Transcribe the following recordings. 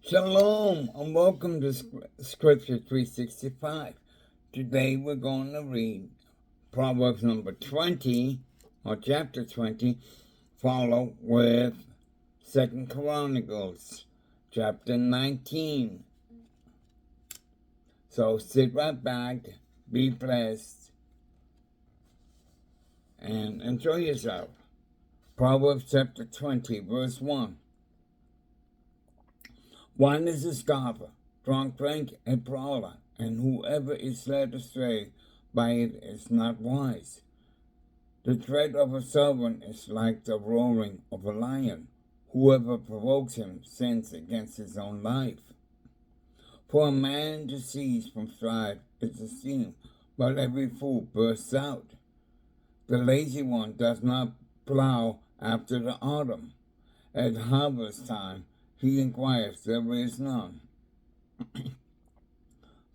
Shalom and welcome to Scripture 365. Today we're going to read Proverbs number 20, or chapter 20, followed with 2 Chronicles chapter 19. So sit right back, be blessed, and enjoy yourself. Proverbs chapter 20, verse 1. Wine is a scoffer, drunk drink a brawler, and whoever is led astray by it is not wise. The tread of a servant is like the roaring of a lion. Whoever provokes him sins against his own life. For a man to cease from strife is esteemed, but every fool bursts out. The lazy one does not plow after the autumn. At harvest time, he inquires, there is none.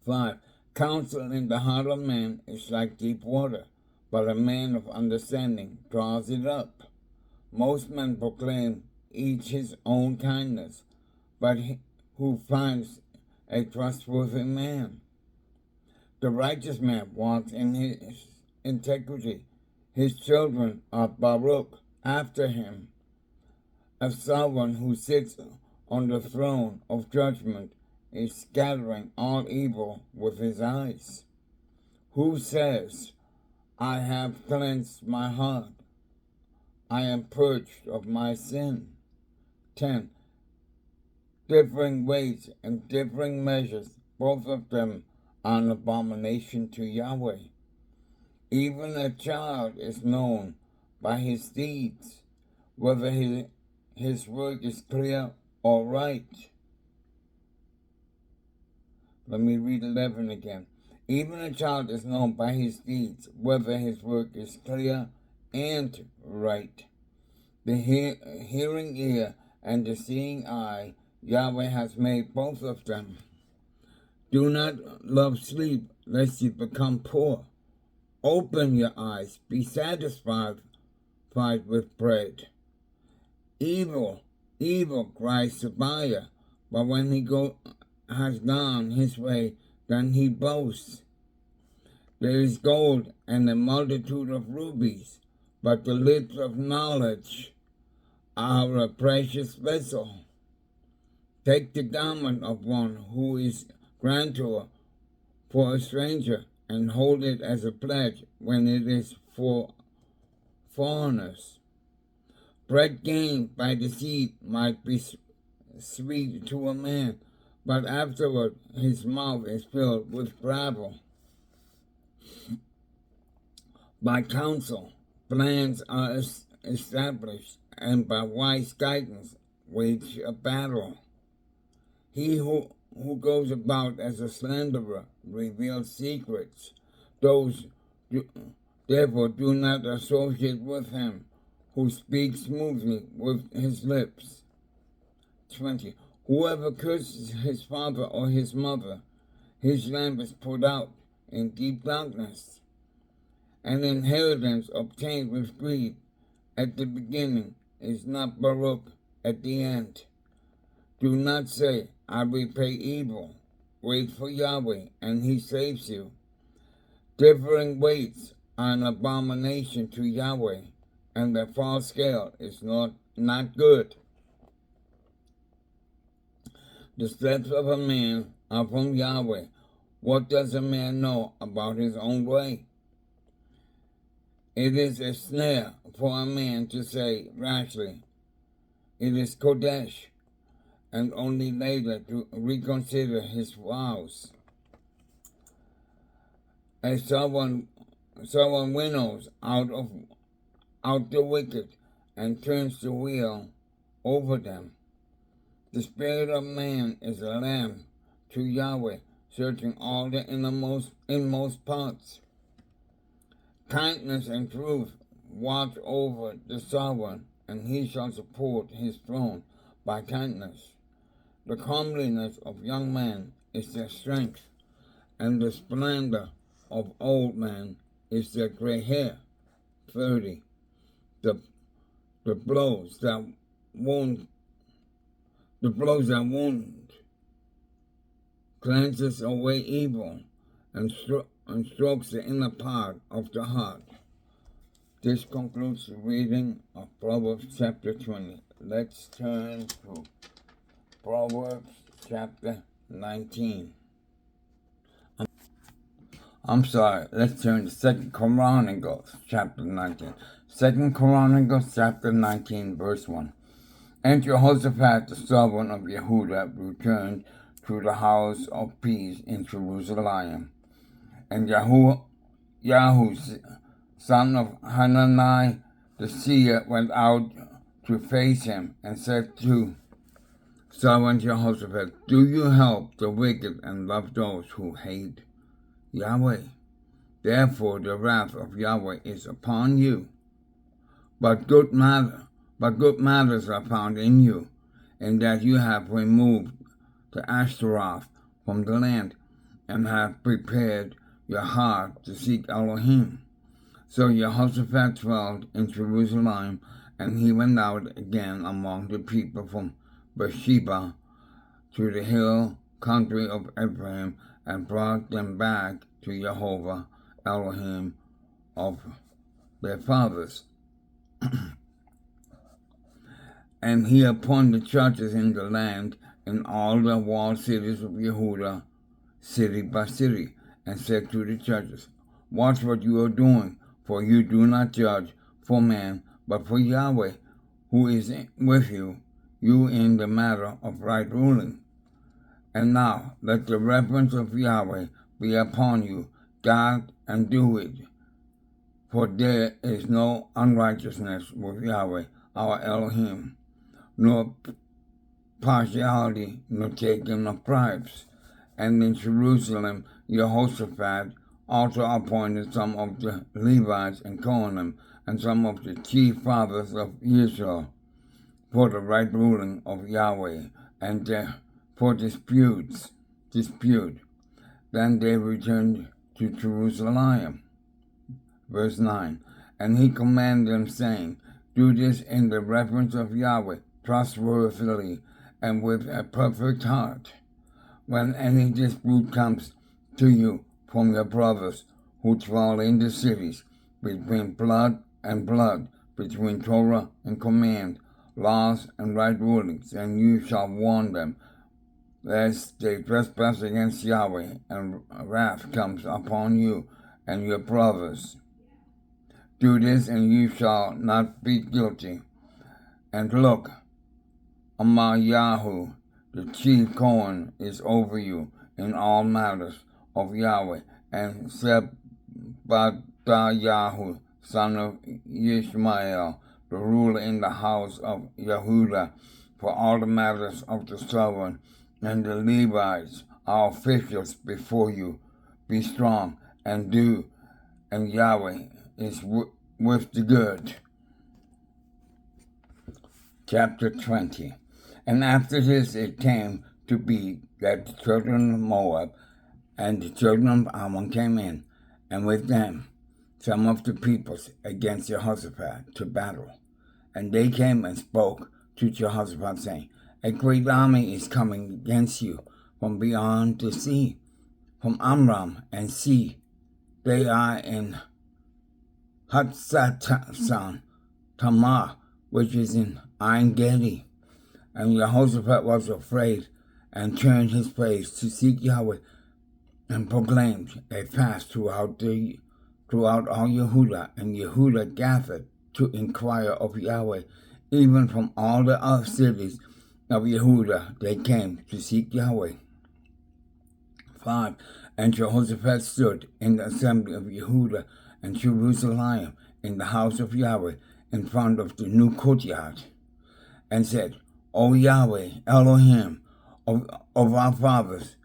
5. Counsel in the heart of man is like deep water, but a man of understanding draws it up. Most men proclaim each his own kindness, but who finds a trustworthy man? The righteous man walks in his integrity. His children are Baruch after him. A sovereign who sits on the throne of judgment is scattering all evil with his eyes. Who says, I have cleansed my heart, I am purged of my sin? 10. Differing weights and differing measures, both of them are an abomination to Yahweh. Even a child is known by his deeds, whether his work is clear or right. Let me read 11 again. Even a child is known by his deeds, whether his work is clear and right. The hearing ear and the seeing eye, Yahweh has made both of them. Do not love sleep, lest you become poor. Open your eyes, be satisfied with bread. Evil cries Tobiah, but when he has gone his way, then he boasts. There is gold and a multitude of rubies, but the lips of knowledge are a precious vessel. Take the garment of one who is grantor for a stranger, and hold it as a pledge when it is for foreigners. Bread gained by deceit might be sweet to a man, but afterward his mouth is filled with gravel. By counsel, plans are established, and by wise guidance wage a battle. He who goes about as a slanderer reveals secrets. Therefore do not associate with him who speaks smoothly with his lips. 20. Whoever curses his father or his mother, his lamp is put out in deep darkness. An inheritance obtained with greed at the beginning is not Baruch at the end. Do not say, I repay evil. Wait for Yahweh, and he saves you. Differing weights are an abomination to Yahweh, and the false scale is not good. The steps of a man are from Yahweh. What does a man know about his own way? It is a snare for a man to say rashly, it is Kodesh, and only later to reconsider his vows. As someone winnows out the wicked and turns the wheel over them. The spirit of man is a lamp to Yahweh, searching all the inmost parts. Kindness and truth watch over the sovereign, and he shall support his throne by kindness. The comeliness of young men is their strength, and the splendor of old men is their gray hair. 30. The blows that wound cleanses away evil, and strokes the inner part of the heart. This concludes the reading of Proverbs chapter 20. Let's turn to Proverbs chapter 19. Let's turn to 2 Chronicles chapter 19. 2 Chronicles chapter 19, verse 1. And Jehoshaphat, the servant of Yehudah, returned to the house of peace in Jerusalem. And Yahu, son of Hanani, the seer, went out to face him and said to servant Jehoshaphat, do you help the wicked and love those who hate Yahweh? Therefore the wrath of Yahweh is upon you. But good matters are found in you, in that you have removed the Ashtaroth from the land, and have prepared your heart to seek Elohim. So Jehoshaphat dwelled in Jerusalem, and he went out again among the people from Beersheba to the hill country of Ephraim, and brought them back to Yahowah, Elohim of their fathers. And he appointed judges in the land, in all the walled cities of Yehudah, city by city, and said to the judges, watch what you are doing, for you do not judge for man, but for Yahweh, who is with you in the matter of right ruling. And now let the reverence of Yahweh be upon you, guard and do it, for there is no unrighteousness with Yahweh, our Elohim, nor partiality, nor taking of bribes. And in Jerusalem, Jehoshaphat also appointed some of the Levites and Kohanim, and some of the chief fathers of Israel, for the right ruling of Yahweh, and for dispute. Then they returned to Jerusalem. Verse 9. And he commanded them, saying, do this in the reverence of Yahweh, trustworthily, and with a perfect heart. When any dispute comes to you from your brothers who dwell in the cities, between blood and blood, between Torah and command, laws and right rulings, and you shall warn them, lest they trespass against Yahweh, and wrath comes upon you and your brothers. Do this, and you shall not be guilty. And look, Amayahu, the chief Cohen, is over you in all matters of Yahweh, and Sebadayahu, son of Ishmael, the ruler in the house of Yehudah, for all the matters of the servant, and the Levites are officials before you. Be strong and do, and Yahweh is with the good. Chapter 20. And after this it came to be that the children of Moab and the children of Ammon came in, and with them some of the peoples against Jehoshaphat to battle. And they came and spoke to Jehoshaphat, saying, a great army is coming against you from beyond the sea, from Amram and see, they are in Hatzatan Tamar, which is in Ein Gedi. And Jehoshaphat was afraid, and turned his face to seek Yahweh, and proclaimed a fast throughout all Yehudah. And Yehudah gathered to inquire of Yahweh, even from all the other cities of Yehudah they came to seek Yahweh. 5. And Jehoshaphat stood in the assembly of Yehudah and Jerusalem in the house of Yahweh, in front of the new courtyard, and said, O Yahweh, Elohim of our fathers,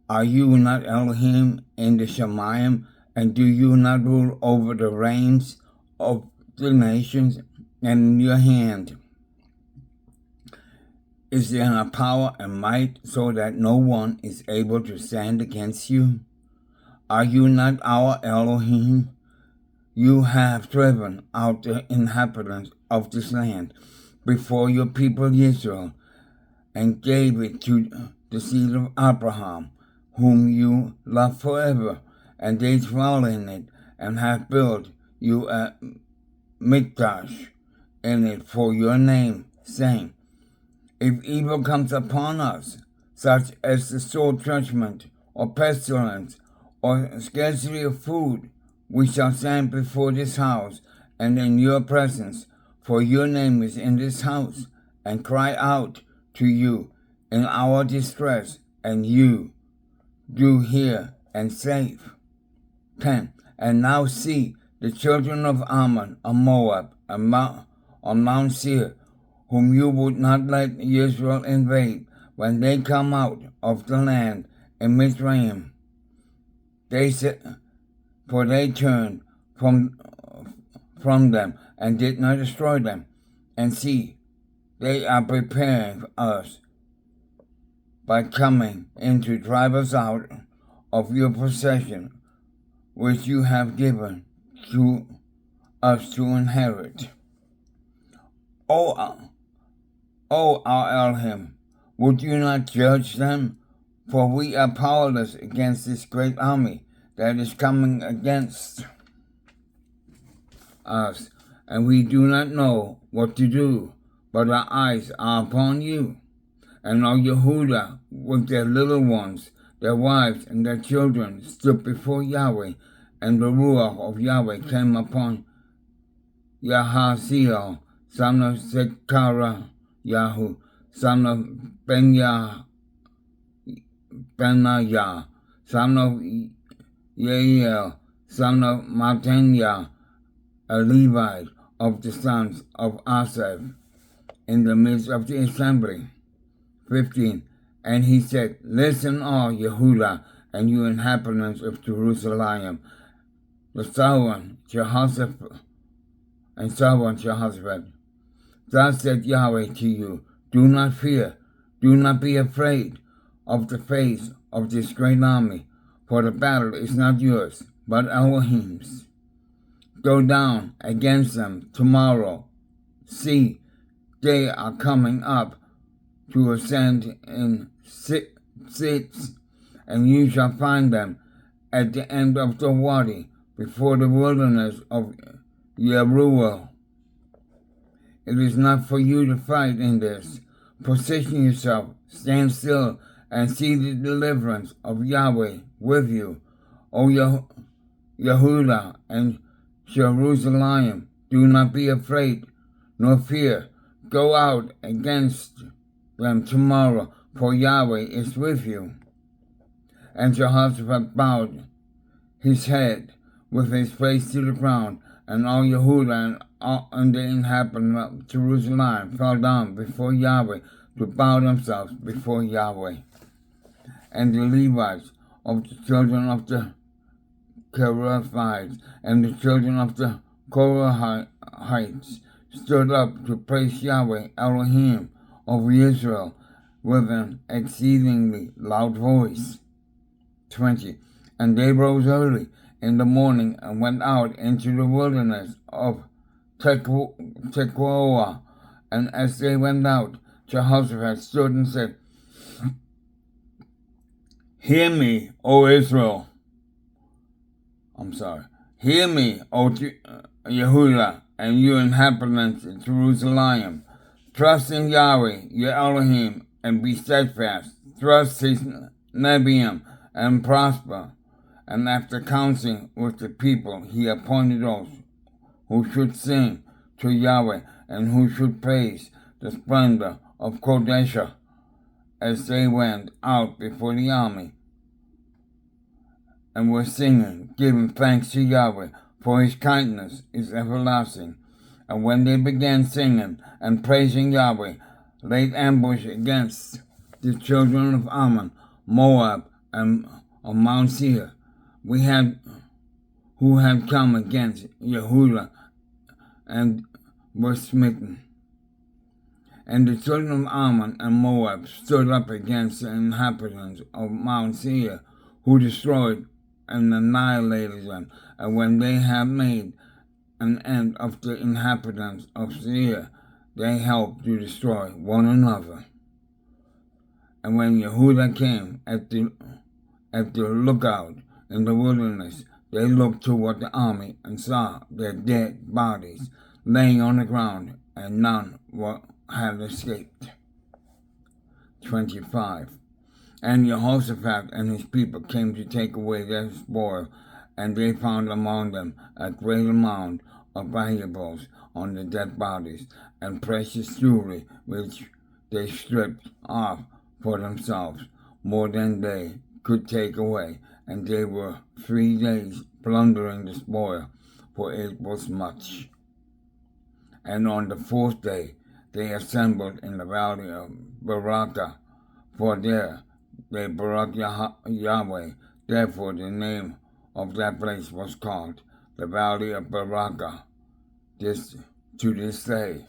are you not Elohim in the Shemayim, and do you not rule over the reigns of the nations? And in your hand is there a power and might, so that no one is able to stand against you? Are you not our Elohim? You have driven out the inhabitants of this land before your people Israel, and gave it to the seed of Abraham. whom you love forever, and they dwell in it, and have built you a mikdash in it for your name, saying, if evil comes upon us, such as the sword judgment, or pestilence, or scarcity of food, we shall stand before this house and in your presence, for your name is in this house, and cry out to you in our distress, and you do hear and save. 10. And now see, the children of Ammon, on Moab, and on Mount Seir, whom you would not let Israel invade, when they come out of the land in Mizraim, they said, for they turned from them and did not destroy them. And see, they are preparing us by coming in to drive us out of your possession, which you have given to us to inherit. O our Elohim, would you not judge them? For we are powerless against this great army that is coming against us, and we do not know what to do, but our eyes are upon you. And all Yehudah with their little ones, their wives and their children, stood before Yahweh, and the Ruach of Yahweh came upon Yahaziel, son of Zechariah, son of Benaiah, son of Yael, son of Mattaniah, a Levite of the sons of Asaph, in the midst of the assembly. 15. And he said, listen all, Yehudah, and you inhabitants of Jerusalem, the sovereign Jehoshaphat, and sovereign Jehoshaphat. Thus said Yahweh to you, do not fear, do not be afraid of the face of this great army, for the battle is not yours, but Elohim's. Go down against them tomorrow. See, they are coming up to ascend in six, and you shall find them at the end of the wadi, before the wilderness of Yahowah. It is not for you to fight in this. Position yourself, stand still, and see the deliverance of Yahweh with you. O Yehudah and Jerusalem, do not be afraid, nor fear. Go out against them tomorrow, for Yahweh is with you. And Jehoshaphat bowed his head with his face to the ground, and all Yehudah and the inhabitants of Jerusalem fell down before Yahweh to bow themselves before Yahweh. And the Levites of the children of the Kerethites and the children of the Korahites stood up to praise Yahweh Elohim of Israel with an exceedingly loud voice. 20. And they rose early in the morning and went out into the wilderness of Tekoa. And as they went out, Jehoshaphat stood and said, Hear me, O Israel. Hear me, O Yehudah, and you inhabitants of Jerusalem. Trust in Yahweh, your Elohim, and be steadfast. Trust his Nebiim, and prosper. And after counseling with the people, he appointed those who should sing to Yahweh, and who should praise the splendor of Kodeshah as they went out before the army, and were singing, giving thanks to Yahweh, for his kindness is everlasting. And when they began singing and praising Yahweh, laid ambush against the children of Ammon, Moab, and on Mount Seir, who had come against Yehudah and were smitten. And the children of Ammon and Moab stood up against the inhabitants of Mount Seir, who destroyed and annihilated them. And when they had made an end of the inhabitants of Seir, they helped to destroy one another. And when Yehudah came at the at the lookout in the wilderness, they looked toward the army and saw their dead bodies laying on the ground, and none had escaped. 25. And Jehoshaphat and his people came to take away their spoil, and they found among them a great amount of valuables on the dead bodies, and precious jewelry which they stripped off for themselves, more than they could take away, and they were 3 days plundering the spoil, for it was much. And on the 4th day they assembled in the valley of Barakah, for there they baraked Yahweh. Therefore the name of that place was called the valley of Barakah, to this day.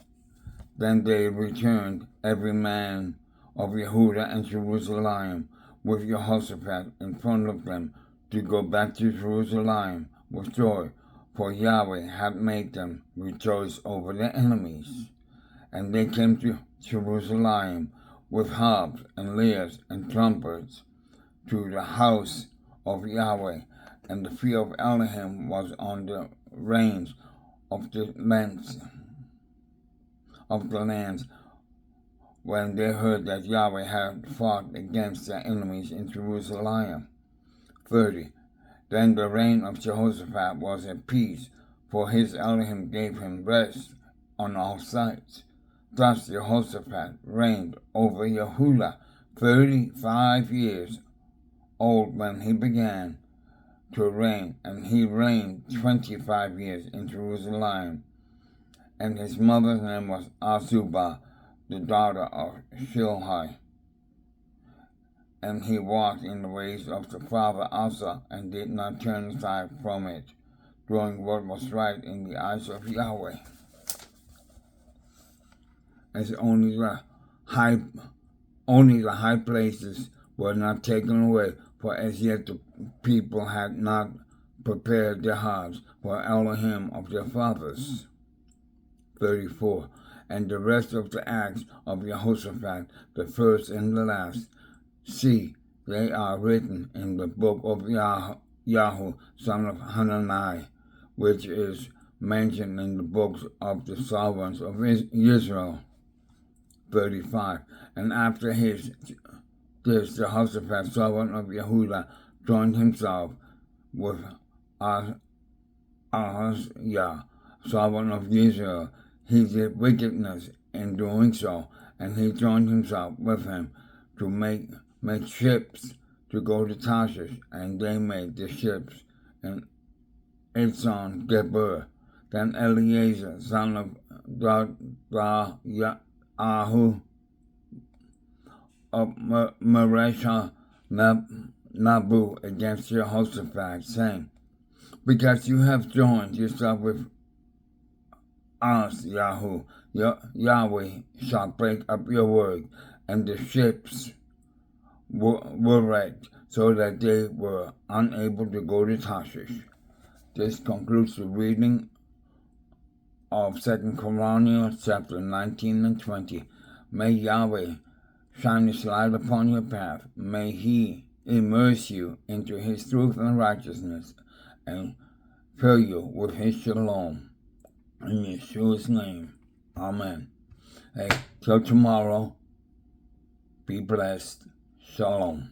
Then they returned, every man of Yehudah and Jerusalem, with Jehoshaphat in front of them, to go back to Jerusalem with joy, for Yahweh had made them rejoice over their enemies. And they came to Jerusalem with harps and lyres and trumpets to the house of Yahweh, and the fear of Elohim was on the reins of the lands when they heard that Yahweh had fought against their enemies in Jerusalem. 30. Then the reign of Jehoshaphat was at peace, for his Elohim gave him rest on all sides. Thus Jehoshaphat reigned over Yehudah 35 years old when he began to reign, and he reigned 25 years in Jerusalem. And his mother's name was Azubah, the daughter of Shilhi. And he walked in the ways of the father Asa, and did not turn aside from it, doing what was right in the eyes of Yahweh. As only the high places were not taken away, for as yet the people had not prepared their hearts for Elohim of their fathers. 34. And the rest of the acts of Jehoshaphat, the first and the last, see, they are written in the book of Yahowah, son of Hanani, which is mentioned in the books of the sovereigns of Israel. 35. And after this, Jehoshaphat, sovereign of Yehudah, joined himself with Ahaziah, sovereign of Israel. He did wickedness in doing so, and he joined himself with him to make ships to go to Tarshish, and they made the ships in Etzon Geber. Then Eleazar, son of Ahu of Maresha Nabu against Jehoshaphat, saying, because you have joined yourself with us, Yahweh shall break up your work. And the ships were wrecked, so that they were unable to go to Tarshish. This concludes the reading of 2 Chronicles chapter 19 and 20. May Yahweh shine his light upon your path. May he immerse you into his truth and righteousness, and fill you with his shalom. In Yeshua's name, amen. Hey, till tomorrow, be blessed. Shalom.